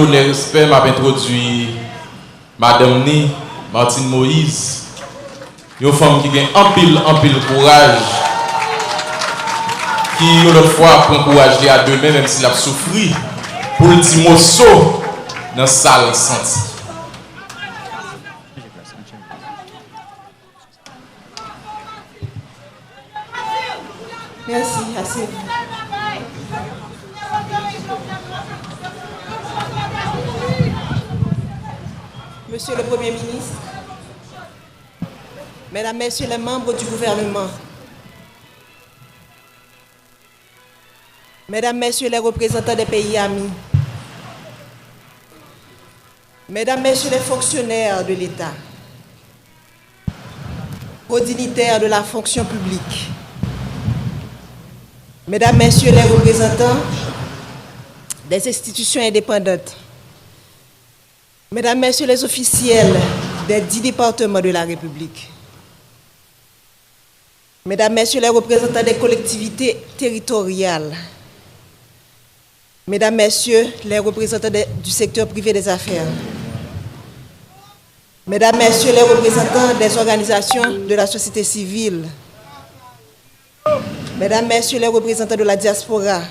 Les respects m'a introduit Madame Ni, Martine Moïse, une femme qui a un pile courage, qui l'autre fois prend courage à demain, même s'il a souffert, pour le petit morceau dans la salle senti. Merci, assez. Monsieur le Premier ministre, Mesdames, Messieurs les membres du gouvernement, Mesdames, Messieurs les représentants des pays amis, Mesdames, Messieurs les fonctionnaires de l'État, aux dignitaires de la fonction publique, Mesdames, Messieurs les représentants des institutions indépendantes, Mesdames, Messieurs les officiels des 10 départements de la République, Mesdames, Messieurs les représentants des collectivités territoriales, Mesdames, Messieurs les représentants du secteur privé des affaires, Mesdames, Messieurs les représentants des organisations de la société civile, Mesdames, Messieurs les représentants de la diaspora,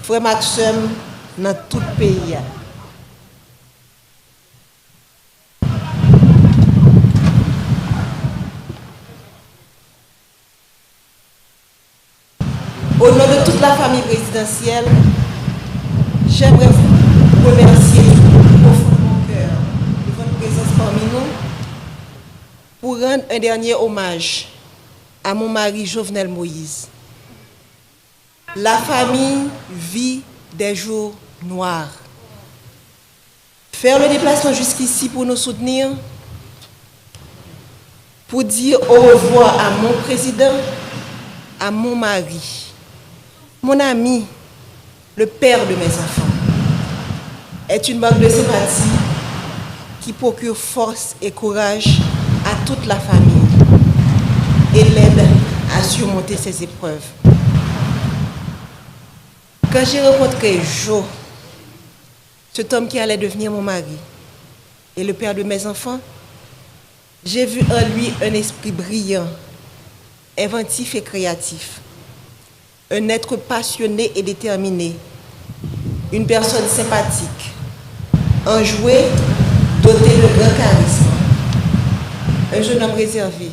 frères Maxime dans tout le pays. Au nom de toute la famille présidentielle, j'aimerais vous remercier au fond de mon cœur de votre présence parmi nous pour rendre un dernier hommage à mon mari Jovenel Moïse. La famille vit des jours noirs. Faire le déplacement jusqu'ici pour nous soutenir, pour dire au revoir à mon président, à mon mari, mon ami, le père de mes enfants, est une marque de sympathie qui procure force et courage à toute la famille et l'aide à surmonter ces épreuves. Quand j'ai rencontré Jo, cet homme qui allait devenir mon mari et le père de mes enfants, j'ai vu en lui un esprit brillant, inventif et créatif. Un être passionné et déterminé, une personne sympathique, enjoué, doté de grand charisme, un jeune homme réservé,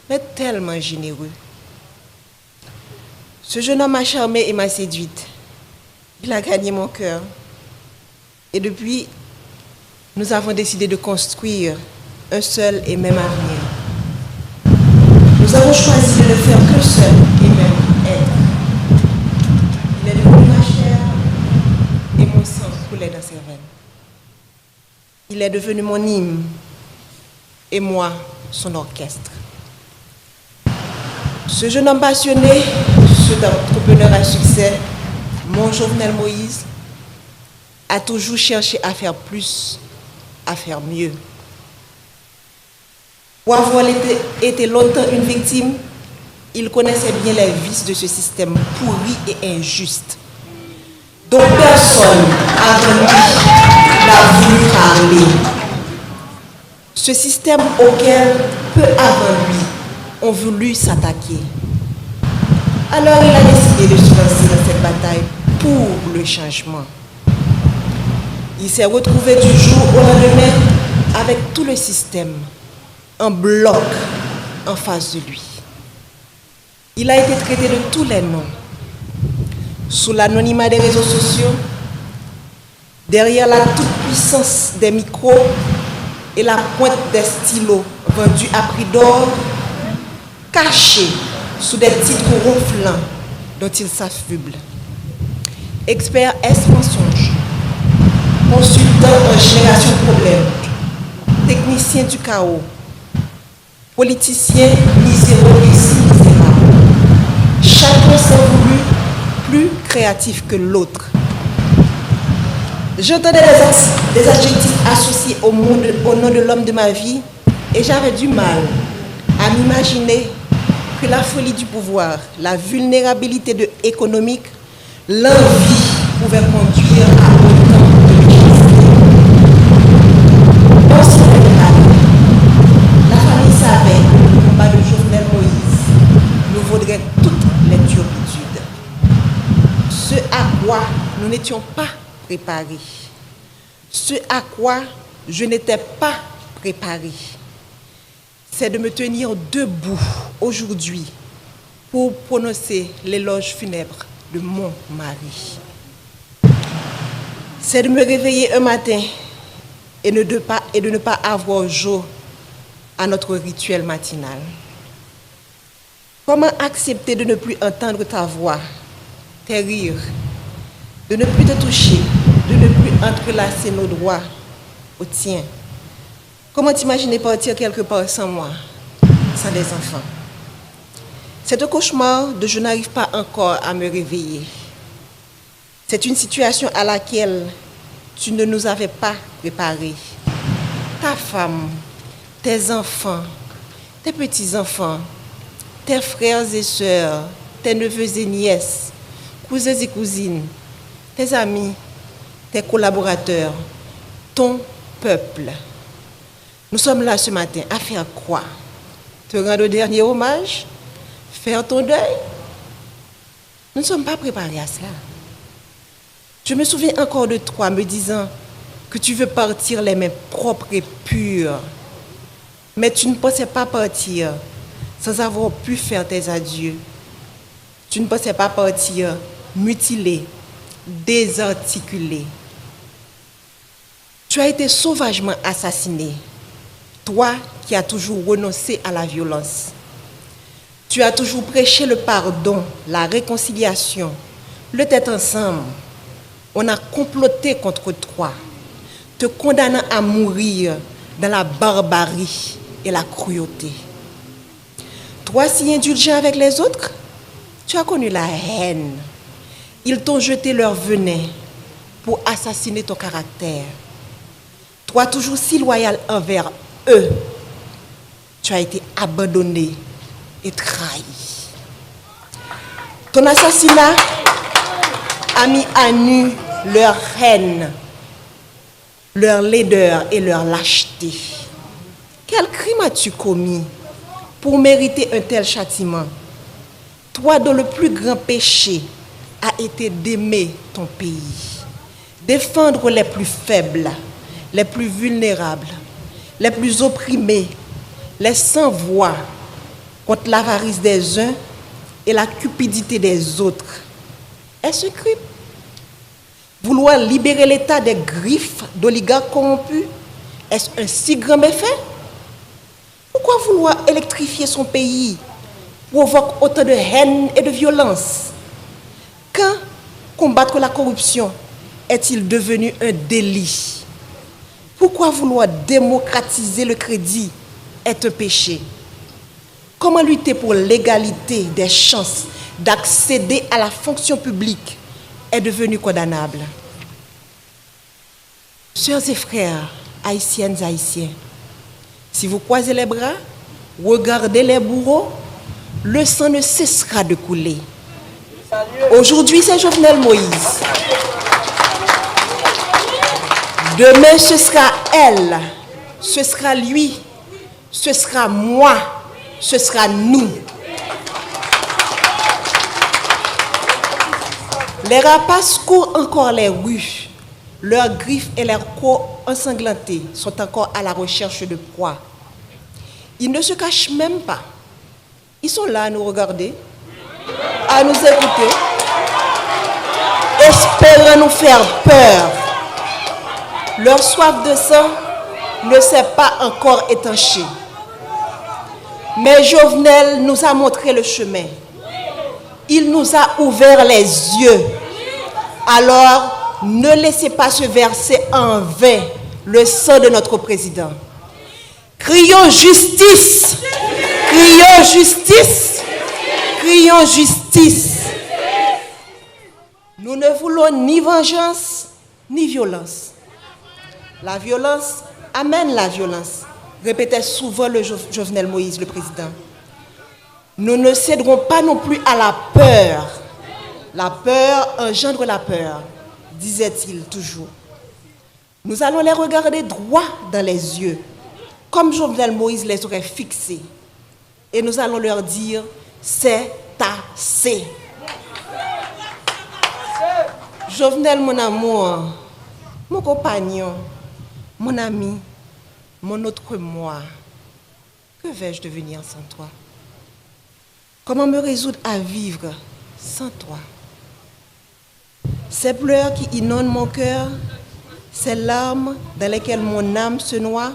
mais tellement généreux. Ce jeune homme m'a charmée et m'a séduite. Il a gagné mon cœur. Et depuis, nous avons décidé de construire un seul et même avenir. Nous avons choisi de ne faire qu'un seul et même être. Il est devenu ma chair et mon sang coulait dans ses veines. Il est devenu mon hymne et moi son orchestre. Ce jeune homme passionné, cet entrepreneur à succès, mon Jovenel Moïse, a toujours cherché à faire plus, à faire mieux. Pour avoir été longtemps une victime, il connaissait bien les vices de ce système pourri et injuste, dont personne avant lui n'a voulu parler. Ce système auquel peu avant lui ont voulu s'attaquer. Alors il a décidé de se lancer dans cette bataille pour le changement. Il s'est retrouvé du jour au lendemain avec tout le système en bloc en face de lui. Il a été traité de tous les noms, sous l'anonymat des réseaux sociaux, derrière la toute-puissance des micros et la pointe des stylos vendus à prix d'or, caché sous des titres ronflants dont il s'affuble. Expert S mensonge, consultant en génération de problèmes, technicien du chaos, politicien misérable et si misérable. Chacun s'est voulu plus créatif que l'autre. J'entendais des adjectifs associés au nom de l'homme de ma vie et j'avais du mal à m'imaginer que la folie du pouvoir, la vulnérabilité économique, l'envie pouvaient conduire à autant n'étions pas préparés, ce à quoi je n'étais pas préparé, c'est de me tenir debout aujourd'hui pour prononcer l'éloge funèbre de mon mari. C'est de me réveiller un matin et de ne pas avoir jour à notre rituel matinal. Comment accepter de ne plus entendre ta voix, tes rires, de ne plus te toucher, de ne plus entrelacer nos doigts au tien? Comment t'imaginer partir quelque part sans moi, sans des enfants? C'est un cauchemar de je n'arrive pas encore à me réveiller. C'est une situation à laquelle tu ne nous avais pas préparés. Ta femme, tes enfants, tes petits-enfants, tes frères et sœurs, tes neveux et nièces, cousins et cousines, tes amis, tes collaborateurs, ton peuple. Nous sommes là ce matin à faire quoi? Te rendre au dernier hommage? Faire ton deuil? Nous ne sommes pas préparés à cela. Je me souviens encore de toi me disant que tu veux partir les mains propres et pures. Mais tu ne pensais pas partir sans avoir pu faire tes adieux. Tu ne pensais pas partir mutilé, désarticulé. Tu as été sauvagement assassiné, toi qui as toujours renoncé à la violence. Tu as toujours prêché le pardon, la réconciliation, le tête ensemble. On a comploté contre toi, te condamnant à mourir dans la barbarie et la cruauté. Toi, si indulgent avec les autres, tu as connu la haine. Ils t'ont jeté leur venin pour assassiner ton caractère. Toi, toujours si loyal envers eux, tu as été abandonné et trahi. Ton assassinat a mis à nu leur haine, leur laideur et leur lâcheté. Quel crime as-tu commis pour mériter un tel châtiment? Toi dont le plus grand péché a été d'aimer ton pays, défendre les plus faibles, les plus vulnérables, les plus opprimés, les sans voix, contre l'avarice des uns et la cupidité des autres. Est-ce un crime? Vouloir libérer l'État des griffes d'oligarques corrompus, est-ce un si grand méfait? Pourquoi vouloir électrifier son pays provoque autant de haine et de violence? Quand combattre la corruption est-il devenu un délit? Pourquoi vouloir démocratiser le crédit est un péché? Comment lutter pour l'égalité des chances d'accéder à la fonction publique est devenu condamnable? Sœurs et frères, haïtiennes et haïtiens, si vous croisez les bras, regardez les bourreaux, le sang ne cessera de couler. Aujourd'hui, c'est Jovenel Moïse. Demain, ce sera elle, ce sera lui, ce sera moi, ce sera nous. Les rapaces courent encore les rues. Leurs griffes et leurs côtes ensanglantées sont encore à la recherche de proie. Ils ne se cachent même pas. Ils sont là à nous regarder, à nous écouter, espérant nous faire peur. Leur soif de sang ne s'est pas encore étanchée. Mais Jovenel nous a montré le chemin. Il nous a ouvert les yeux. Alors, ne laissez pas se verser en vain le sang de notre président. Crions justice! Crions justice! Crions justice! Nous ne voulons ni vengeance, ni violence. La violence amène la violence, répétait souvent le Jovenel Moïse, le président. Nous ne céderons pas non plus à la peur. La peur engendre la peur, disait-il toujours. Nous allons les regarder droit dans les yeux, comme Jovenel Moïse les aurait fixés. Et nous allons leur dire, c'est assez. Jovenel, mon amour, mon compagnon, mon ami, mon autre moi, que vais-je devenir sans toi? Comment me résoudre à vivre sans toi? Ces pleurs qui inondent mon cœur, ces larmes dans lesquelles mon âme se noie,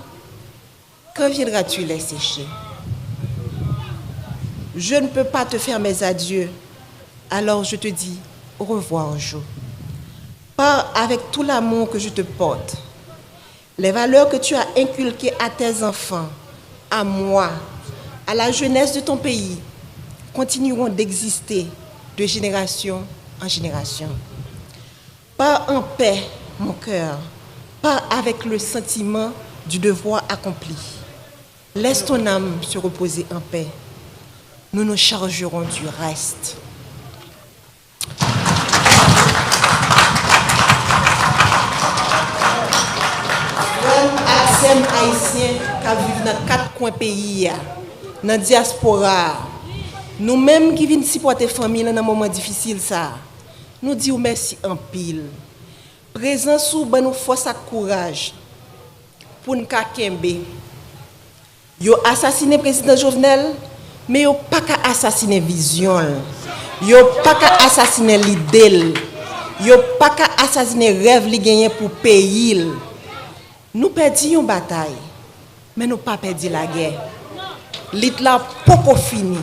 quand viendras-tu les sécher? Je ne peux pas te faire mes adieux, alors je te dis au revoir, Jo. Pars avec tout l'amour que je te porte. Les valeurs que tu as inculquées à tes enfants, à moi, à la jeunesse de ton pays, continueront d'exister de génération en génération. Pars en paix, mon cœur. Pars avec le sentiment du devoir accompli. Laisse ton âme se reposer en paix. Nous nous chargerons du reste. Aksem haïtien qui vivent dans 4 coins pays, dans la diaspora, nous-mêmes qui venons supporter la famille dans un moment difficile, ça, nous disons merci en pile. Présence ou ben nous force et courage pour nous kembe. Yo assassiné le président Jovenel, mais yo pas qu'à assassiner vision. Yo pas qu'à assassiner l'idée. Yo pas qu'à assassiner rêve li gagné pour pays. Nous perdons une bataille, mais nous pas perdu la guerre. L'Itla poko fini.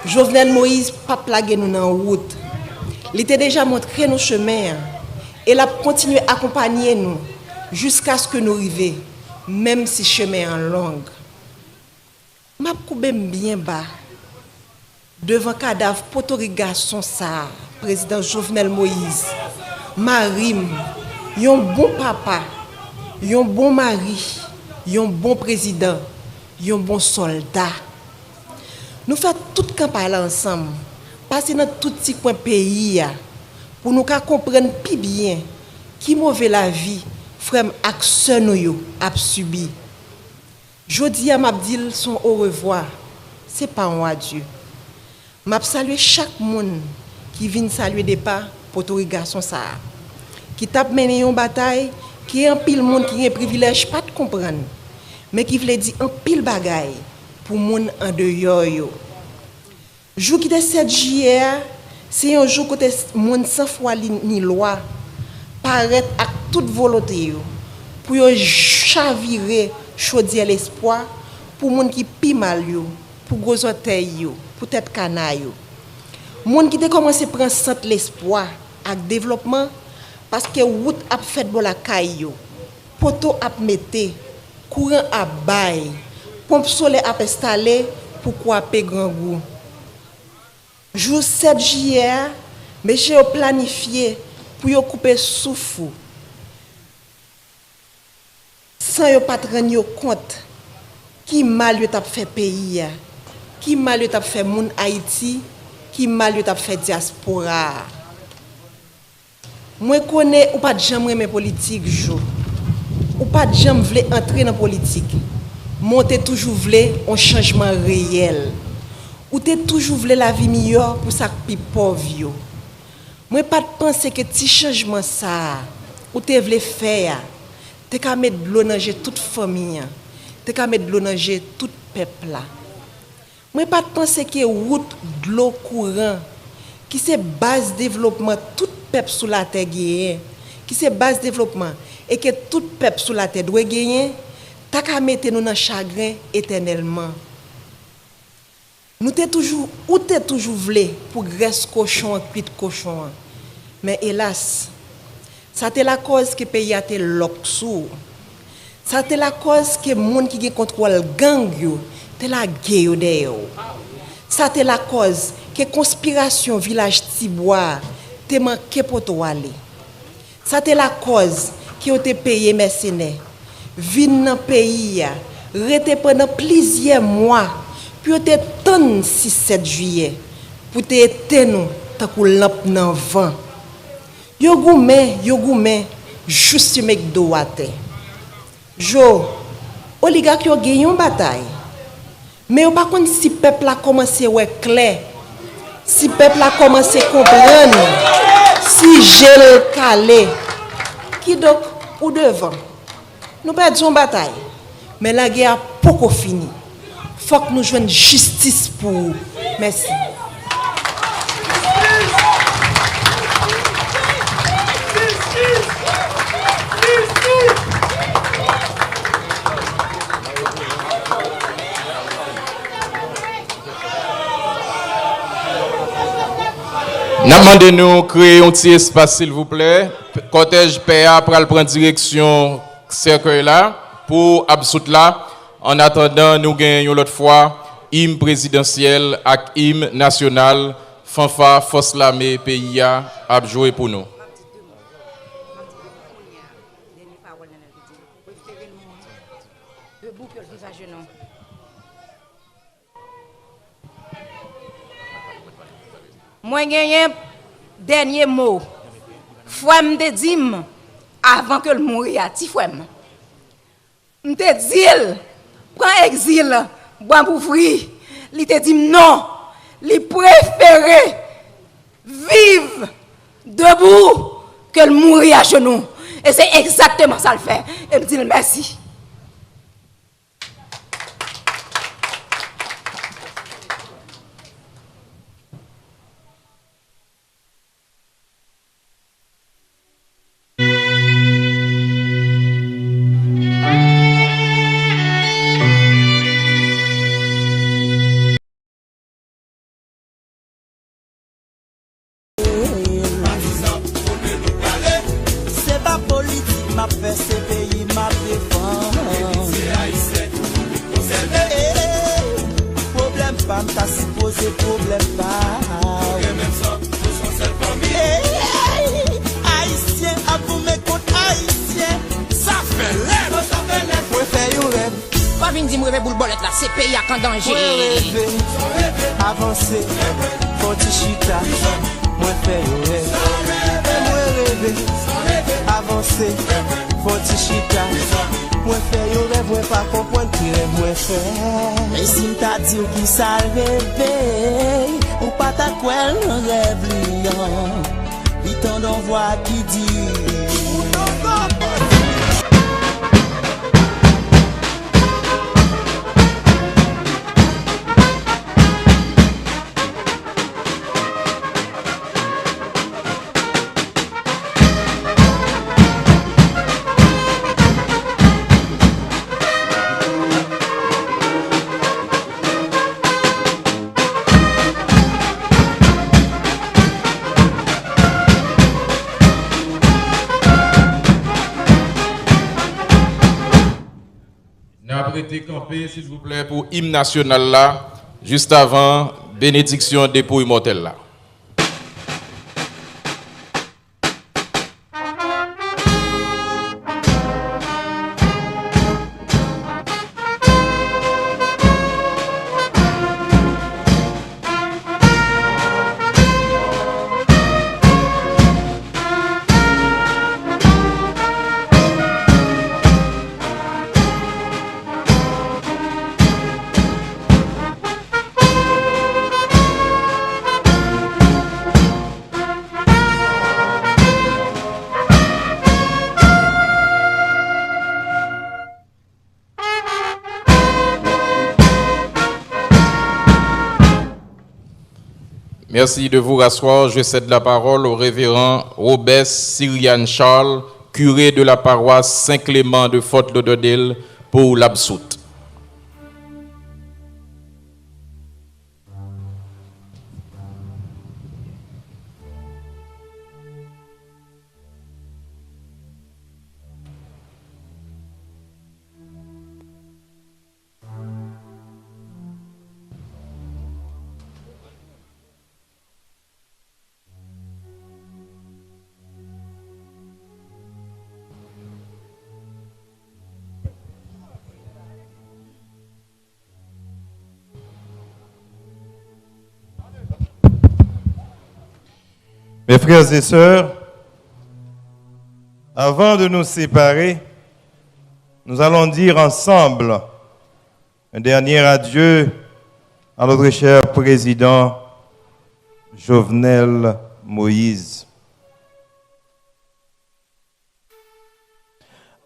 Jovenel Moïse pas plagué nous dans route. Il était déjà montré nos chemins et il a continué à accompagner nous jusqu'à ce que nous arrivions, même si chemin en long. M'a coupé bien bas devant cadavre potorigasson ça, président Jovenel Moïse. Marim, yon bon papa, yon bon mari, yon bon président, yon bon soldat. Nous faisons toute campagne ensemble, passer dans tout petit coin pays pour nous comprendre plus bien qui mauvais la vie frère ak sœur nous a subi. Jodi a m'a dit son au revoir, c'est pas un adieu. M'a saluer chaque monde qui vient saluer des pas pour tout garçon ça. Qui tape mené une bataille, qui est un pile monde qui a privilège pas de comprendre, mais qui veut dire un pile bagaille pour monde en dehors yo. Jour qui est 7 juillet, c'est un jour côté monde sans foi ni loi paraître à toute volonté yo pour yo chavirer chaudier l'espoir pour monde qui pi mal yo, pour gros orteil yo, pour tête canaille yo. Monde qui a commencé prendre centre l'espoir avec développement parce que route a fait bon la caille yo, poteau a metté, courant a bail, pompe solaire a installé pour couper grand goût. Jour 7 juillet, monsieur planifié pour yo couper souffle. Sans yo pas rendre compte qui mal yo t'a fait pays, qui mal yo t'a fait moun Haïti, qui mal yo t'a fait diaspora. Moi connais ou pas de jamais aimer politique jo. Ou pas de jamais vle entrer dans politique. Monter toujours vle un changement réel. Ou t'es toujours vle la vie meilleure pour ça pi pauvre yo. Moi pas de penser que petit changement ça ou t'es vle faire. T'es qu'à mettre de l'eau dans toute famille. T'es qu'à mettre de l'eau dans tout peuple là. Moi pas de penser que route de l'eau courant qui c'est base développement tout peuple sous la terre gagne, qui c'est base développement et que tout peuple sous la terre doit gagner, t'as qu'à mettre nous dans chagrin éternellement. Nous t'es toujours ou t'es toujours voulu pour graisse cochon cuite cochon. Mais hélas, ça c'est la cause que pays a été loxou. Ça c'est la cause que monde qui contrôle gang yo, c'est la guerre d'ailleurs. Ça c'est la cause que conspiration village Tibois te manqué pour toi aller. Ça c'est la cause qui ont payé mercenaires. Vinn dans pays rete pendant plusieurs mois puis te tendre 6-7 juillet pour te éteindre nous tant que lampe dans vent. Yo goumen juste mek do wate. Jo oligarque yo gagné une bataille. Mais on pas connait si peuple a commencé ouais clair. Si peuple a commencé comprendre, Si j'ai le calé, qui donc ou devant, nous perdons bataille. Mais la guerre n'a pas fini. Il faut que nous jouions justice pour vous. Merci. Nous demandons de créer un petit espace, s'il vous plaît. Cortège PA pour prendre direction cercueil là, pour absoudre là. En attendant, nous gagnons l'autre fois hymne présidentiel et hymne national. Fanfa, force l'armée, pays a joué pour nous. Moi, j'ai un dernier mot. Faut me dire avant que le mourir, ti faut me dire, prends exil, bon pour ouvrir. Il te dit non, il préférait vivre debout que le mourir à genoux. Et c'est exactement ça le fait. Et me dit merci. Avancer, Fortichita, moi faire rêve. Avancer, Fortichita, moi faire rêve, moi pas comprendre qui rêve moi faire. Mais si t'as dit qui ça rêve, ou pas ta quoi le rêve liant, il t'en envoie qui dit. Arrêtez camper, s'il vous plaît, pour hymne national là, juste avant bénédiction dépôt immortel là. Merci de vous rasseoir. Je cède la parole au révérend Robert Cyrian Charles, curé de la paroisse Saint-Clément de Fort Lauderdale, pour l'absoute. Mes frères et sœurs, avant de nous séparer, nous allons dire ensemble un dernier adieu à notre cher président Jovenel Moïse.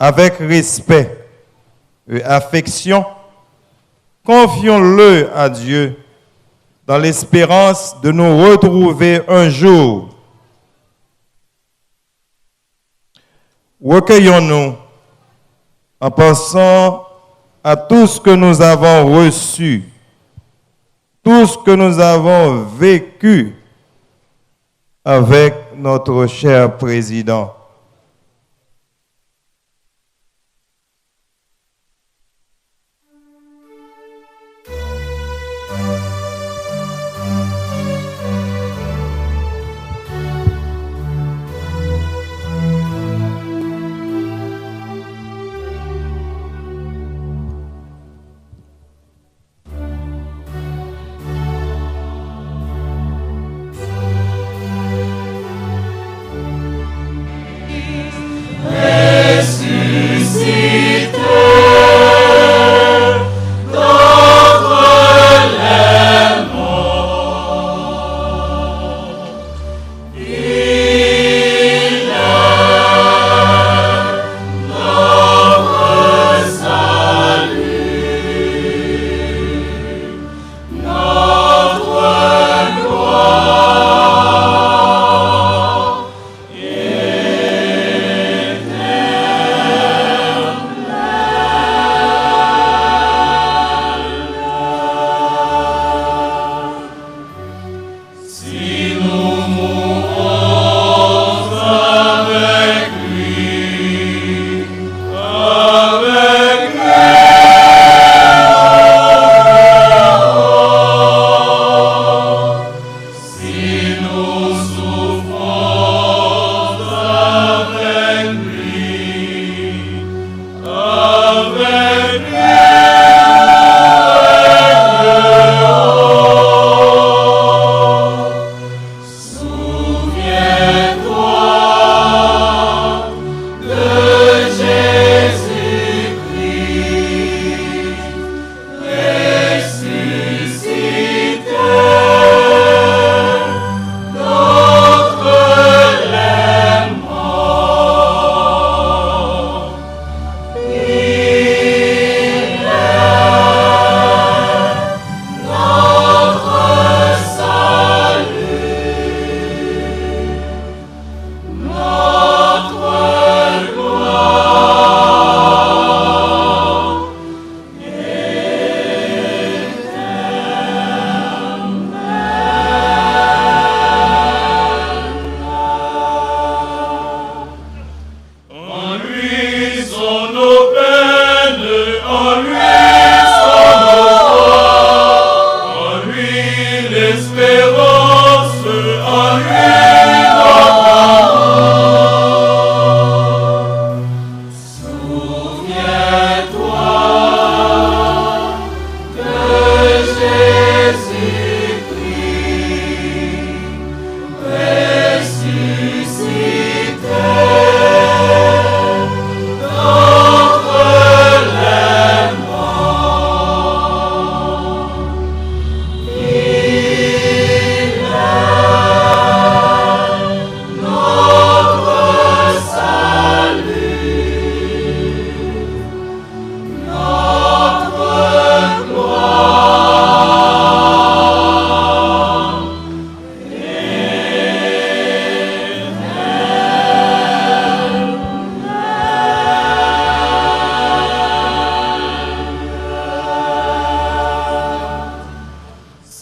avec respect et affection, confions-le à Dieu dans l'espérance de nous retrouver un jour. Recueillons-nous en pensant à tout ce que nous avons reçu, tout ce que nous avons vécu avec notre cher président.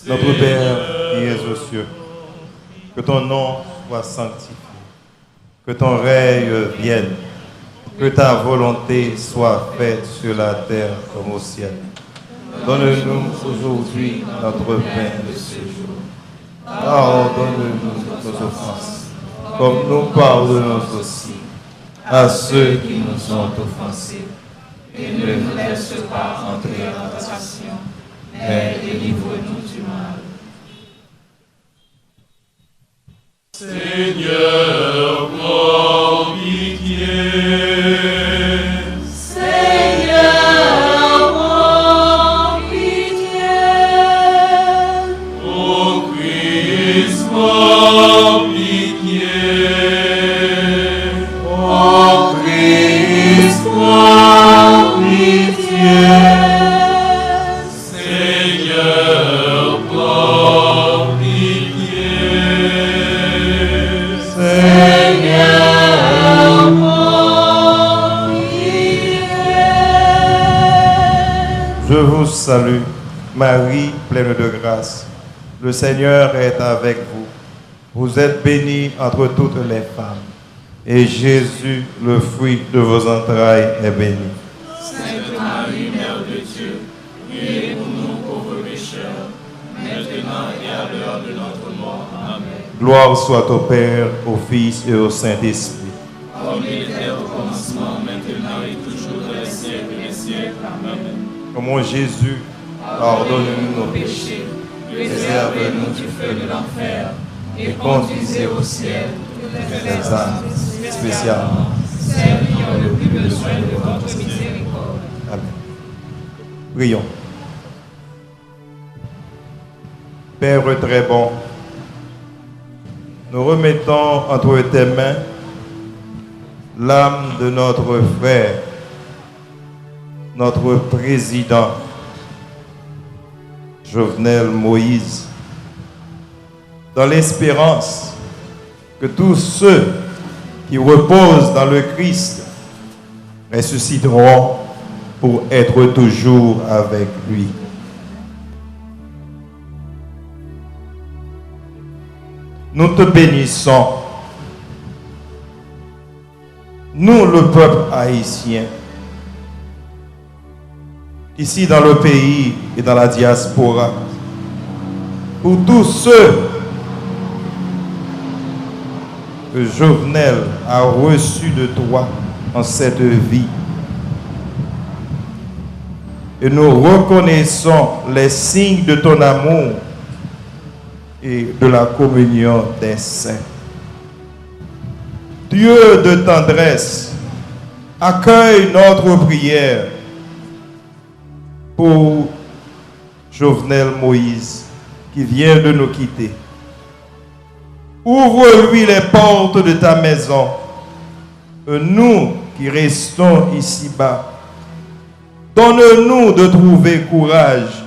Notre Père qui es aux cieux, que ton nom soit sanctifié, que ton règne vienne, que ta volonté soit faite sur la terre comme au ciel. Donne-nous aujourd'hui notre pain de ce jour. Pardonne-nous nos offenses, comme nous pardonnons aussi à ceux qui nous ont offensés. Et ne nous laisse pas entrer en tentation, mais délivre-nous du mal. Seigneur, prends pitié. Seigneur, prends pitié. Ô Christ, prends pitié. Ô Christ, vous salue, Marie, pleine de grâce. Le Seigneur est avec vous. Vous êtes bénie entre toutes les femmes. Et Jésus, le fruit de vos entrailles, est béni. Sainte Marie, Mère de Dieu, priez pour nous pauvres pécheurs, maintenant et à l'heure de notre mort. Amen. Gloire soit au Père, au Fils et au Saint-Esprit. Comme il était au commencement, maintenant et toujours dans les siècles des siècles. Amen. Ô mon Jésus, pardonne-nous nos péchés, Préservez-nous du feu de l'enfer et conduisez au ciel toutes les âmes, spécialement. celles qui ont le plus besoin de votre miséricorde. Amen. Prions. Père très bon, nous remettons entre tes mains l'âme de notre frère, notre président, Jovenel Moïse, dans l'espérance que tous ceux qui reposent dans le Christ ressusciteront pour être toujours avec lui. Nous te bénissons, nous le peuple haïtien, ici dans le pays et dans la diaspora, pour tous ceux que Jovenel a reçus de toi en cette vie. Et nous reconnaissons les signes de ton amour et de la communion des saints. Dieu de tendresse, accueille notre prière pour Jovenel Moïse qui vient de nous quitter. Ouvre-lui les portes de ta maison, nous qui restons ici-bas. Donne-nous de trouver courage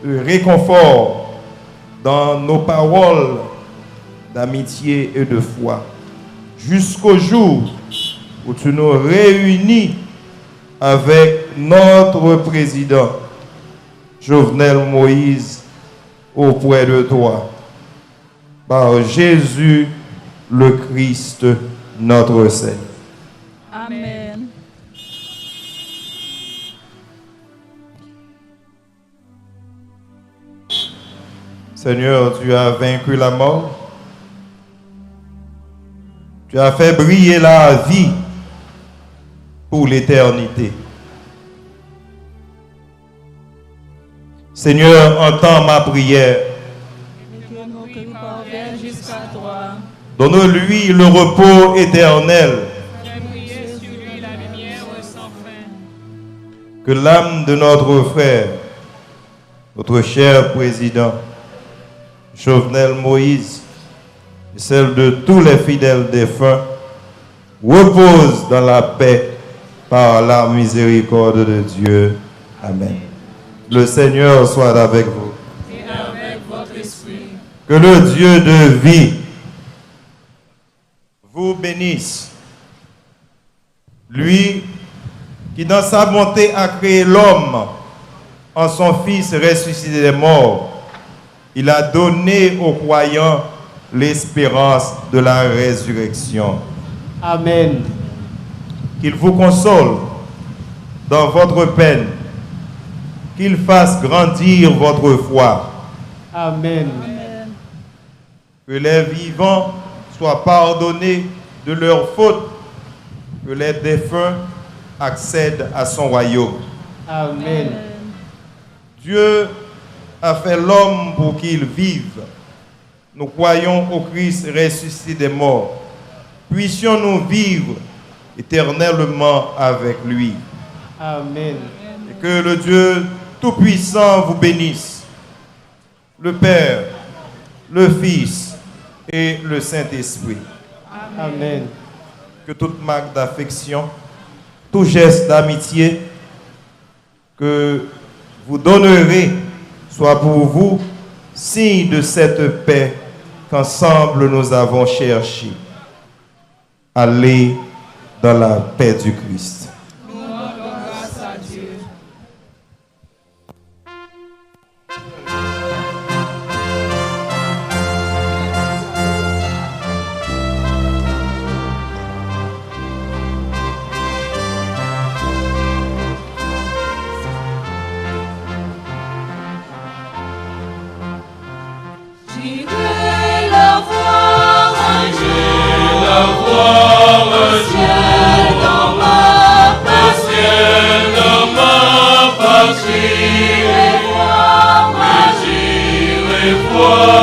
et réconfort dans nos paroles d'amitié et de foi, jusqu'au jour où tu nous réunis avec notre président, Jovenel Moïse, auprès de toi. Par Jésus le Christ, notre Seigneur. Amen. Seigneur, tu as vaincu la mort. Tu as fait briller la vie pour l'éternité. Seigneur, entends ma prière. Que nous parviennent jusqu'à toi. Donne-lui le repos éternel. Fais briller sur lui la lumière sans fin. Que l'âme de notre frère, notre cher président, Jovenel Moïse, et celle de tous les fidèles défunts, repose dans la paix par la miséricorde de Dieu. Amen. Le Seigneur soit avec vous. Et avec votre esprit. Que le Dieu de vie vous bénisse. Lui qui dans sa bonté a créé l'homme en son Fils ressuscité des morts, il a donné aux croyants l'espérance de la résurrection. Amen. Qu'il vous console dans votre peine, qu'il fasse grandir votre foi. Amen. Que les vivants soient pardonnés de leurs fautes, que les défunts accèdent à son royaume. Amen. Dieu a fait l'homme pour qu'il vive. Nous croyons au Christ ressuscité des morts. Puissions-nous vivre éternellement avec lui. Amen. Et que le Dieu Tout-Puissant vous bénisse, le Père, le Fils et le Saint-Esprit. Amen. Que toute marque d'affection, tout geste d'amitié que vous donnerez soit pour vous signe de cette paix qu'ensemble nous avons cherché. Allez dans la paix du Christ. Nous rendons grâce à Dieu. gloire.